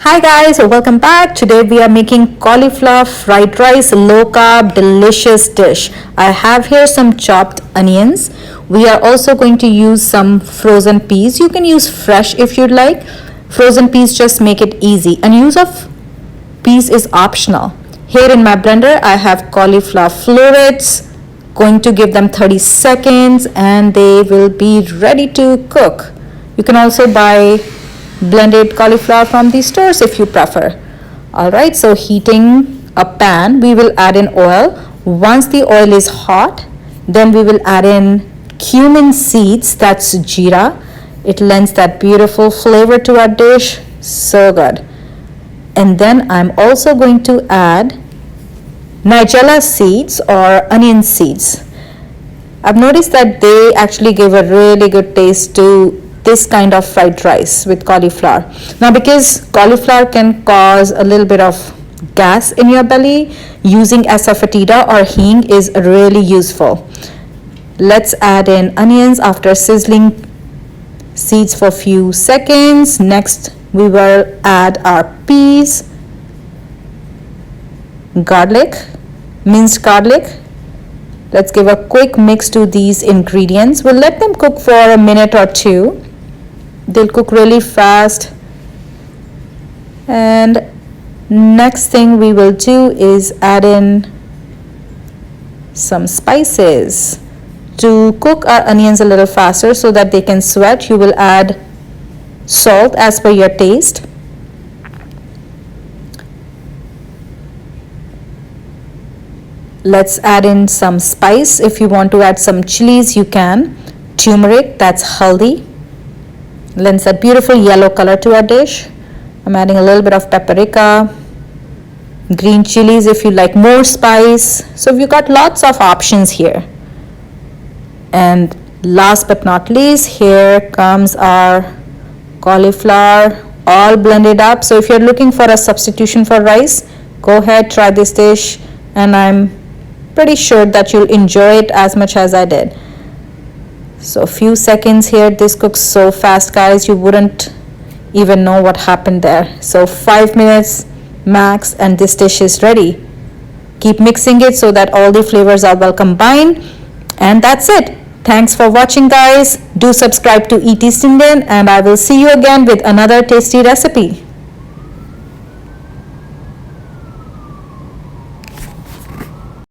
Hi guys, welcome back. Today we are making cauliflower fried rice, low carb, delicious dish. I have here some chopped onions. We are also going to use some frozen peas. You can use fresh if you'd like. Frozen peas just make it easy, and use of peas is optional. Here in my blender I have cauliflower florets. Going to give them 30 seconds and they will be ready to cook. You can also buy blended cauliflower from the stores if you prefer. Alright, so heating a pan, we will add in oil. Once the oil is hot, then we will add in cumin seeds, that's jeera. It lends that beautiful flavor to our dish, so good. And then I'm also going to add nigella seeds or onion seeds. I've noticed that they actually give a really good taste to this kind of fried rice with cauliflower. Now, because cauliflower can cause a little bit of gas in your belly, using asafoetida or hing is really useful. Let's add in onions after sizzling seeds for a few seconds. Next, we will add our peas, garlic, minced garlic. Let's give a quick mix to these ingredients. We'll let them cook for a minute or two. They'll cook really fast. And next thing we will do is add in some spices. To cook our onions a little faster so that they can sweat, you will add salt as per your taste. Let's add in some spice. If you want to add some chilies, you can. Turmeric, that's haldi, lends that beautiful yellow color to our dish. I'm adding a little bit of paprika, green chilies if you like more spice. So you've got lots of options here. And last but not least, here comes our cauliflower all blended up. So if you're looking for a substitution for rice, go ahead, try this dish, and I'm pretty sure that you'll enjoy it as much as I did. So a few seconds here. This cooks so fast, guys, you wouldn't even know what happened there. So 5 minutes max and this dish is ready. Keep mixing it so that all the flavors are well combined. And that's it. Thanks for watching, guys. Do subscribe to Eat East Indian, and I will see you again with another tasty recipe.